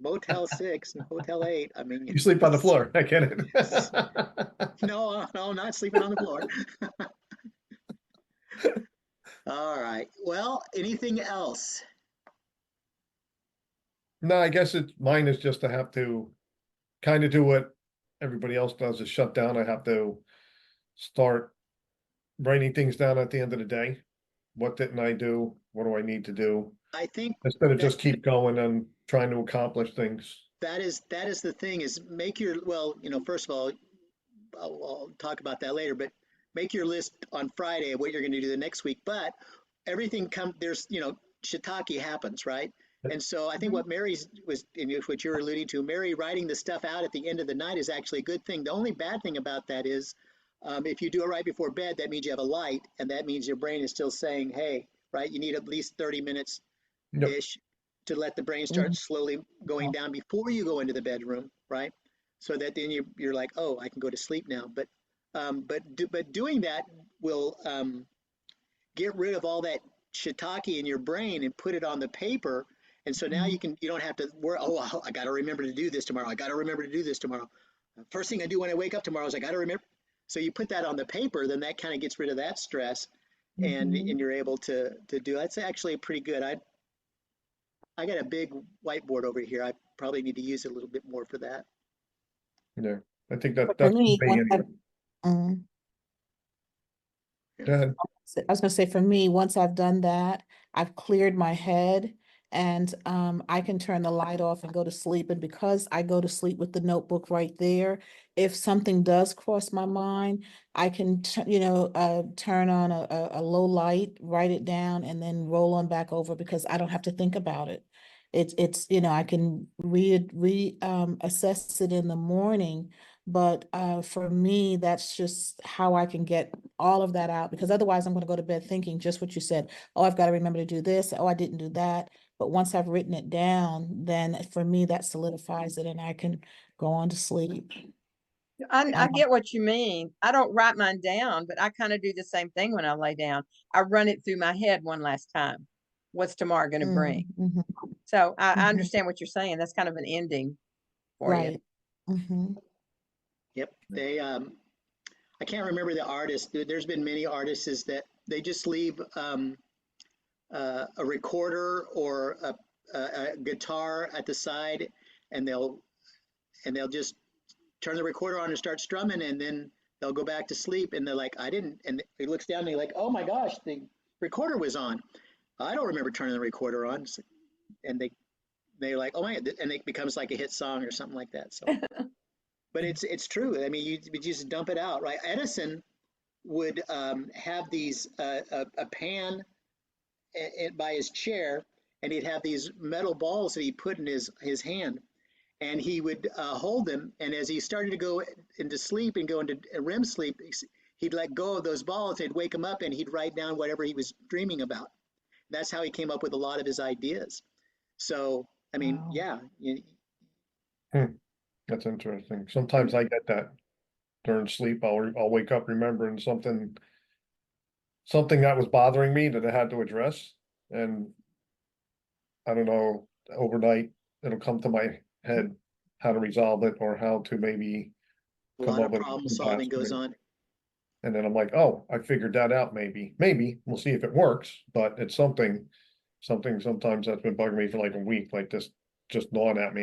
Motel 6 and Hotel 8. I mean, You sleep on the floor. I get it. no, not sleeping on the floor. All right. Well, anything else? No, I guess mine is just to have to kind of do what everybody else does is shut down. I have to start writing things down at the end of the day. What didn't I do? What do I need to do? I think Instead of that just keep going and trying to accomplish things. that is the thing is make your well, first of all, I'll talk about that later, but make your list on Friday of what you're going to do the next week. But everything there's, shiitake happens, right? And so I think Mhm. what Mary's was, and what you're alluding to, Mary writing the stuff out at the end of the night is actually a good thing. The only bad thing about that is if you do it right before bed, that means you have a light, and that means your brain is still saying, hey, right, you need at least 30 minutes Yep. ish to let the brain start Mhm. slowly going down before you go into the bedroom, right? So that then you're like, oh, I can go to sleep now. But doing that will get rid of all that shiitake in your brain and put it on the paper. And so now you don't have to worry. Oh, I got to remember to do this tomorrow. I got to remember to do this tomorrow. First thing I do when I wake up tomorrow is I got to remember. So you put that on the paper, then that kind of gets rid of that stress, and Mhm. you're able to do. That's actually pretty good. I got a big whiteboard over here. I probably need to use it a little bit more for that. Yeah. I think But for that's me, me anyway. mm, Yeah. Go ahead. I was gonna say, for me, once I've done that, I've cleared my head and I can turn the light off and go to sleep. And because I go to sleep with the notebook right there, if something does cross my mind, I can, turn on a low light, write it down, and then roll on back over because I don't have to think about it. It's, I can assess it in the morning. But for me, that's just how I can get all of that out, because otherwise I'm going to go to bed thinking just what you said. Oh, I've got to remember to do this. Oh, I didn't do that. But once I've written it down, then for me, that solidifies it and I can go on to sleep. I get what you mean. I don't write mine down, but I kind of do the same thing when I lay down. I run it through my head one last time. What's tomorrow going to bring? Mhm, So I mhm. understand what you're saying. That's kind of an ending for you. Right. Mhm. Yep. I can't remember the artist. There's been many artists is that they just leave a recorder or a guitar at the side, and they'll just turn the recorder on and start strumming, and then they'll go back to sleep. And they're like, I didn't. And he looks down and he's like, oh my gosh, the recorder was on. I don't remember turning the recorder on. And they're like, oh my, and it becomes like a hit song or something like that. So, but it's true. I mean, you just dump it out, right? Edison would have these a pan by his chair, and he'd have these metal balls that he put in his hand, and he would hold them. And as he started to go into sleep and go into REM sleep, he'd let go of those balls. They'd wake him up, and he'd write down whatever he was dreaming about. That's how he came up with a lot of his ideas. So, I mean, Wow. yeah, Hmm, that's interesting. Sometimes I get that during sleep. I'll wake up remembering something that was bothering me that I had to address. And I don't know, overnight, it'll come to my head how to resolve it or how to maybe a come lot up of with problem some paths solving to goes it. on. And then I'm like, oh, I figured that out, maybe, we'll see if it works, but it's something sometimes that's been bugging me for like a week, like this, just gnawing at me.